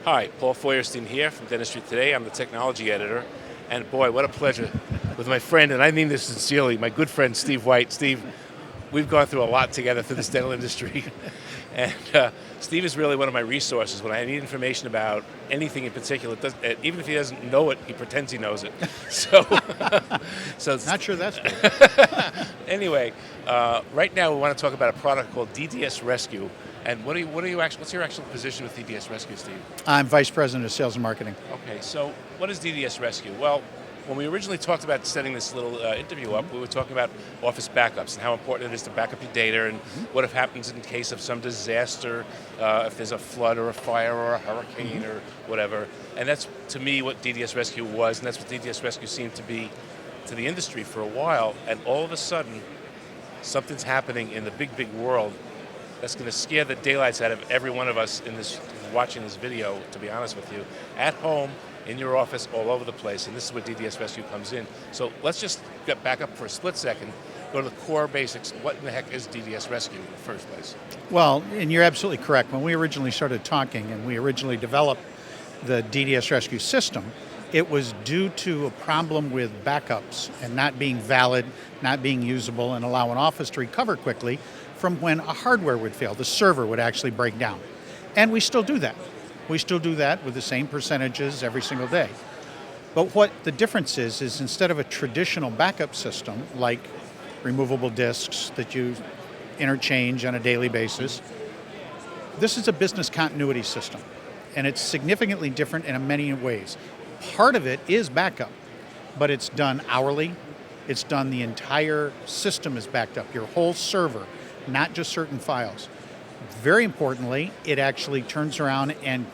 Hi, Paul Feuerstein here from Dentistry Today. I'm the technology editor. And boy, what a pleasure with my friend, and I mean this sincerely, my good friend Steve White. Steve, we've gone through a lot together through this dental industry. And Steve is really one of my resources. When I need information about anything in particular, even if he doesn't know it, he pretends he knows it. So, Not sure that's true. Anyway, right now we want to talk about a product called DDS Rescue. And what's your actual position with DDS Rescue, Steve? I'm Vice President of Sales and Marketing. Okay, so what is DDS Rescue? Well, when we originally talked about setting this little interview up, we were talking about office backups and how important it is to back up your data and what if happens in case of some disaster, if there's a flood or a fire or a hurricane or whatever. And that's, to me, what DDS Rescue was, and that's what DDS Rescue seemed to be to the industry for a while. And all of a sudden, something's happening in the big, big world that's going to scare the daylights out of every one of us in this watching this video, to be honest with you, at home, in your office, all over the place, and this is where DDS Rescue comes in. So let's just get back up for a split second, go to the core basics. What in the heck is DDS Rescue in the first place? Well, and you're absolutely correct. When we originally started talking and we originally developed the DDS Rescue system, it was due to a problem with backups and not being valid, not being usable, and allow an office to recover quickly from when a hardware would fail. The server would actually break down. And we still do that. We still do that with the same percentages every single day. But what the difference is instead of a traditional backup system like removable disks that you interchange on a daily basis, this is a business continuity system. And it's significantly different in many ways. Part of it is backup, but it's done hourly. It's done, the entire system is backed up, your whole server, not just certain files. Very importantly, it actually turns around and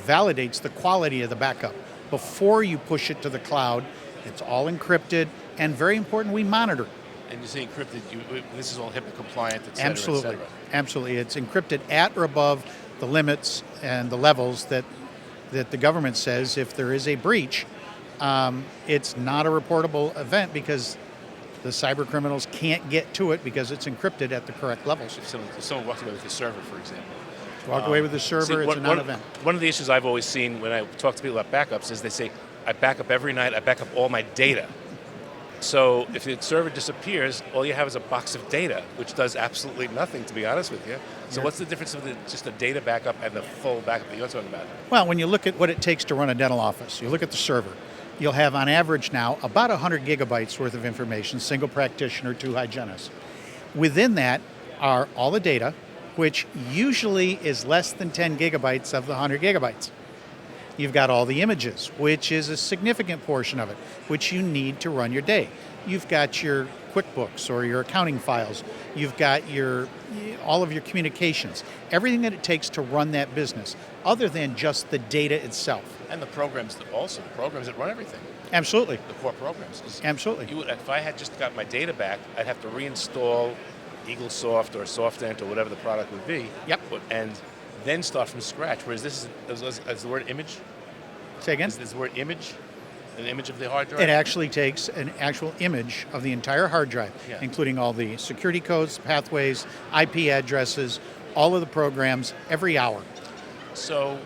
validates the quality of the backup before you push it to the cloud. It's all encrypted, and very important, we monitor. And you say encrypted, this is all HIPAA compliant, et cetera, Absolutely, et cetera. absolutely. It's encrypted at or above the limits and the levels that the government says if there is a breach, it's not a reportable event because the cyber criminals can't get to it because it's encrypted at the correct levels. If someone walked away with the server, for example. Walk away with the server, it's a non-event. One of the issues I've always seen when I talk to people about backups is they say, I back up every night, I back up all my data. So if the server disappears, all you have is a box of data, which does absolutely nothing, to be honest with you. So what's the difference between just a data backup and the full backup that you're talking about? Well, when you look at what it takes to run a dental office, you look at the server, you'll have on average now about 100 gigabytes worth of information, single practitioner, 2 hygienists. Within that are all the data, which usually is less than 10 gigabytes of the 100 gigabytes. You've got all the images, which is a significant portion of it, which you need to run your day. You've got your QuickBooks or your accounting files. You've got all of your communications, everything that it takes to run that business, other than just the data itself. And the programs that run everything. Absolutely. The core programs. Absolutely. If I had just got my data back, I'd have to reinstall EagleSoft or SoftDent or whatever the product would be. Yep. And then start from scratch. Whereas this is the word image? Say again? Is the word image? An image of the hard drive? It actually takes an actual image of the entire hard drive, including all the security codes, pathways, IP addresses, all of the programs, every hour. So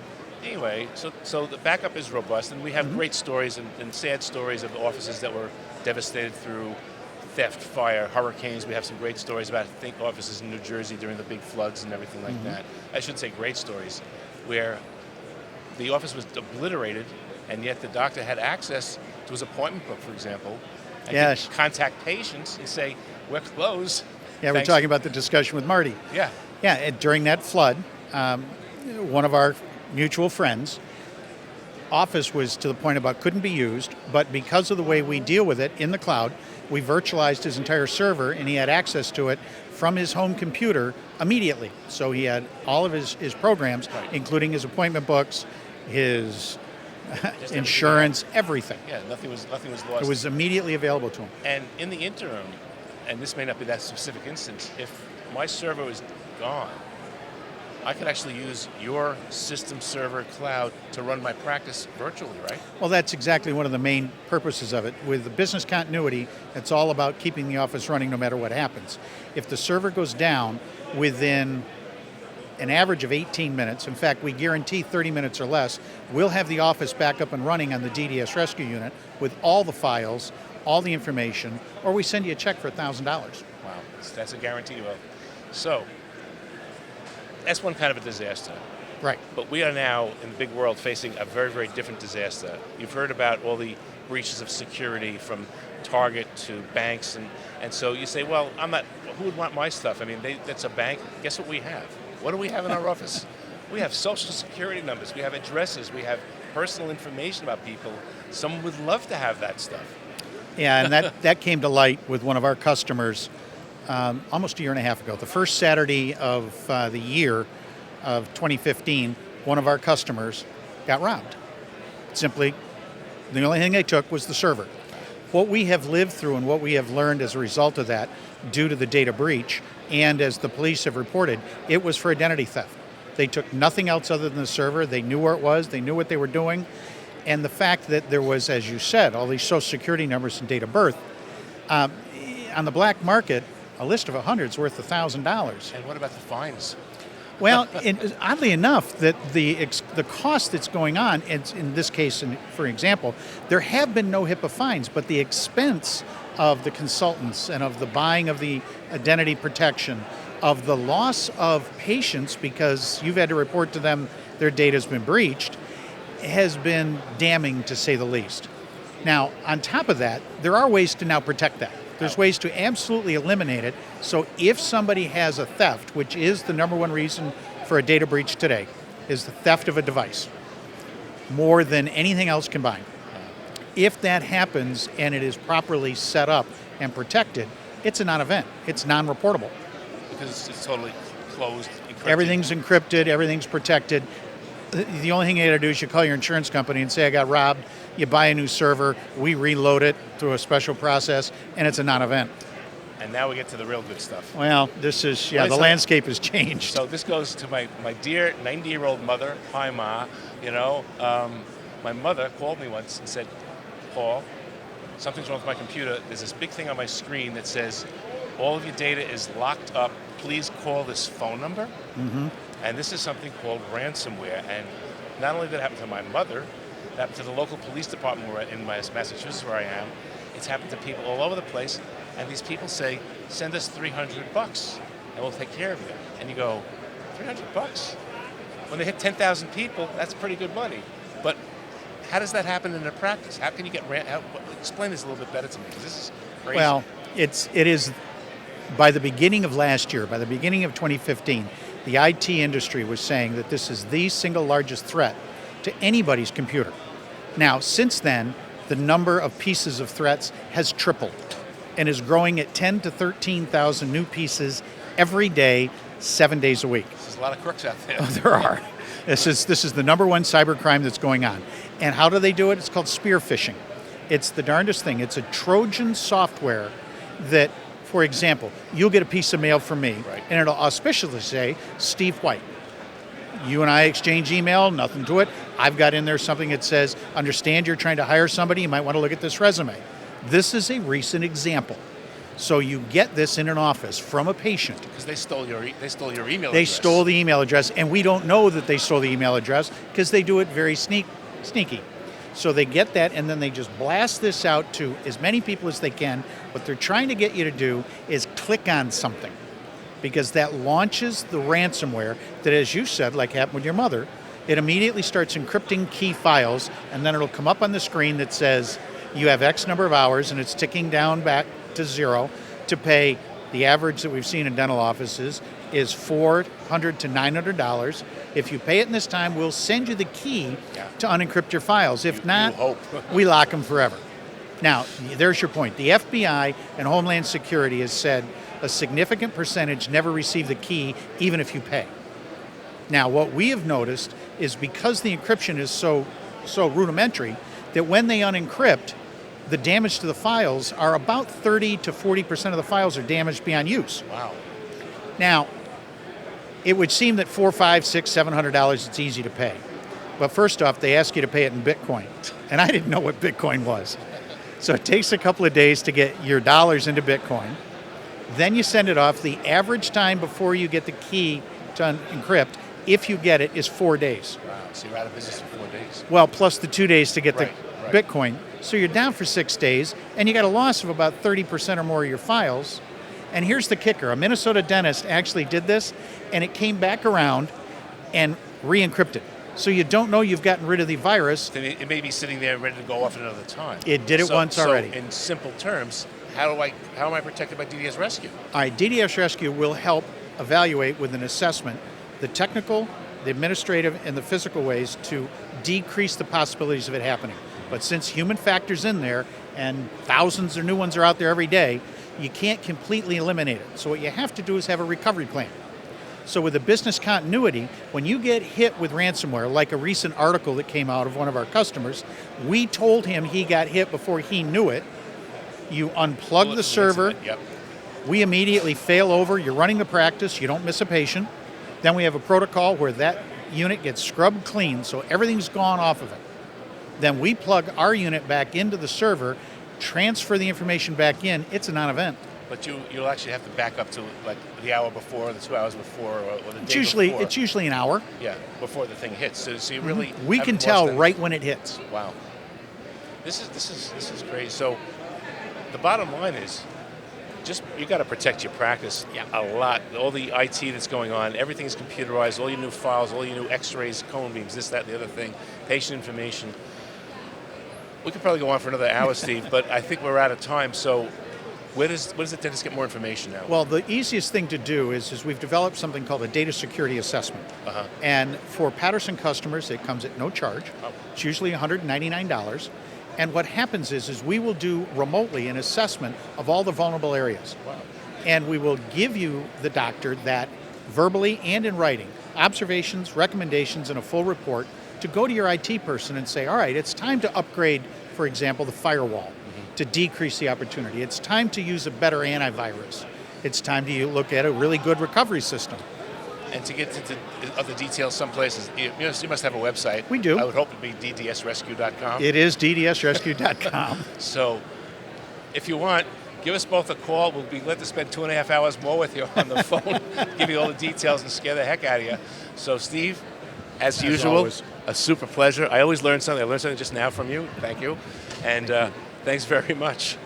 anyway, so the backup is robust, and we have great stories and sad stories of offices that were devastated through theft, fire, hurricanes. We have some great stories about, I think, offices in New Jersey during the big floods and everything like that. I should say great stories, where the office was obliterated, and yet the doctor had access to his appointment book, for example, and could contact patients and say, we're closed. Yeah, we're talking about the discussion with Marty. Yeah. Yeah, and during that flood, one of our mutual friends' office was to the point about couldn't be used, but because of the way we deal with it in the cloud, we virtualized his entire server, and he had access to it from his home computer immediately. So he had all of his programs, including his appointment books, his insurance, everything. Yeah, nothing was lost. It was immediately available to him. And in the interim, and this may not be that specific instance, if my server was gone, I could actually use your system server cloud to run my practice virtually, right? Well, that's exactly one of the main purposes of it. With the business continuity, it's all about keeping the office running no matter what happens. If the server goes down within an average of 18 minutes. In fact, we guarantee 30 minutes or less. We'll have the office back up and running on the DDS Rescue unit with all the files, all the information, or we send you a check for $1,000. Wow, that's a guarantee. Well, so that's one kind of a disaster. Right. But we are now in the big world facing a very, very different disaster. You've heard about all the breaches of security from Target to banks, and so you say, well, who would want my stuff? I mean, that's a bank. Guess what we have? What do we have in our office? We have social security numbers, we have addresses, we have personal information about people. Someone would love to have that stuff. Yeah, and that came to light with one of our customers almost a year and a half ago. The first Saturday of the year of 2015, one of our customers got robbed. Simply, the only thing they took was the server. What we have lived through and what we have learned as a result of that, due to the data breach, and as the police have reported, it was for identity theft. They took nothing else other than the server. They knew where it was. They knew what they were doing. And the fact that there was, as you said, all these social security numbers and date of birth, on the black market, a list of 100 is worth $1,000. And what about the fines? Well, oddly enough, that the cost that's going on, in this case, for example, there have been no HIPAA fines, but the expense of the consultants and of the buying of the identity protection, of the loss of patients because you've had to report to them their data has been breached, has been damning to say the least. Now, on top of that, there are ways to now protect that. There's ways to absolutely eliminate it. So if somebody has a theft, which is the number one reason for a data breach today, is the theft of a device, more than anything else combined. If that happens and it is properly set up and protected, it's a non-event. It's non-reportable. Because it's totally closed, encrypted. Everything's encrypted, everything's protected. The only thing you got to do is you call your insurance company and say, I got robbed. You buy a new server, we reload it through a special process, and it's a non-event. And now we get to the real good stuff. Well, this is, the landscape has changed. So this goes to my dear 90-year-old mother. Hi, Ma. My mother called me once and said, Paul, something's wrong with my computer. There's this big thing on my screen that says, all of your data is locked up. Please call this phone number. Mm-hmm. And this is something called ransomware. And not only did it happen to my mother, it happened to the local police department in Massachusetts where I am. It's happened to people all over the place. And these people say, send us $300 and we'll take care of you. And you go, $300? When they hit 10,000 people, that's pretty good money. But how does that happen in their practice? How can you get explain this a little bit better to me, because this is crazy. Well, it is, by the beginning of last year, by the beginning of 2015, the IT industry was saying that this is the single largest threat to anybody's computer. Now, since then, the number of pieces of threats has tripled and is growing at 10 to 13,000 new pieces every day, 7 days a week. There's a lot of crooks out there. Oh, there are. This is the number one cybercrime that's going on. And how do they do it? It's called spear phishing. It's the darndest thing. It's a Trojan software that, for example, you'll get a piece of mail from me, right, and it'll auspiciously say, Steve White. You and I exchange email, nothing to it. I've got in there something that says, understand you're trying to hire somebody, you might want to look at this resume. This is a recent example. So you get this in an office from a patient. Because they stole your email address. They stole the email address, and we don't know that they stole the email address because they do it very sneaky. So they get that, and then they just blast this out to as many people as they can. What they're trying to get you to do is click on something, because that launches the ransomware that, as you said, like happened with your mother, it immediately starts encrypting key files, and then it'll come up on the screen that says you have X number of hours, and it's ticking down back to zero to pay. The average that we've seen in dental offices is $400 to $900. If you pay it in this time, we'll send you the key to unencrypt your files. If not, we lock them forever. Now, there's your point. The FBI and Homeland Security has said a significant percentage never receive the key, even if you pay. Now, what we have noticed is because the encryption is so rudimentary, that when they unencrypt, the damage to the files are about 30 to 40% of the files are damaged beyond use. Wow. Now, it would seem that $400, $500, $600, $700, it's easy to pay. But first off, they ask you to pay it in Bitcoin. And I didn't know what Bitcoin was. So it takes a couple of days to get your dollars into Bitcoin. Then you send it off. The average time before you get the key to encrypt, if you get it, is 4 days. Wow. So you're out of business for 4 days. Well, plus the 2 days to get Right, the right. Bitcoin. So you're down for 6 days, and you got a loss of about 30% or more of your files. And here's the kicker. A Minnesota dentist actually did this, and it came back around and re-encrypted. So you don't know you've gotten rid of the virus. Then it may be sitting there ready to go off another time. It did it once already. So in simple terms, how am I protected by DDS Rescue? All right, DDS Rescue will help evaluate with an assessment the technical, the administrative, and the physical ways to decrease the possibilities of it happening. But since human factors in there, and thousands of new ones are out there every day, you can't completely eliminate it. So what you have to do is have a recovery plan. So with the business continuity, when you get hit with ransomware, like a recent article that came out of one of our customers, we told him he got hit before he knew it. You unplug the server. Yep. We immediately fail over. You're running the practice. You don't miss a patient. Then we have a protocol where that unit gets scrubbed clean, so everything's gone off of it. Then we plug our unit back into the server, transfer the information back in. It's a non-event. But you'll actually have to back up to like the hour before, the 2 hours before, or the day before. It's usually an hour. Yeah, before the thing hits. So you really We can haven't tell lost right when it hits. Wow. This is great. So the bottom line is just you got to protect your practice a lot. All the IT that's going on, everything's computerized, all your new files, all your new x-rays, cone beams, this, that, and the other thing, patient information. We could probably go on for another hour, Steve, but I think we're out of time. So where does the dentist get more information now? Well, the easiest thing to do is we've developed something called a data security assessment. And for Patterson customers, it comes at no charge. Oh. It's usually $199. And what happens is we will do remotely an assessment of all the vulnerable areas. Wow. And we will give you, the doctor, that verbally and in writing, observations, recommendations, and a full report to go to your IT person and say, all right, it's time to upgrade, for example, the firewall to decrease the opportunity. It's time to use a better antivirus. It's time to look at a really good recovery system. And to get into other details, some places, you must have a website. We do. I would hope it would be ddsrescue.com. It is ddsrescue.com. So if you want, give us both a call. We'll be glad to spend 2.5 hours more with you on the phone, give you all the details and scare the heck out of you. So Steve, as usual, always. a super pleasure. I always learn something. I learned something just now from you. Thank you. And thanks very much.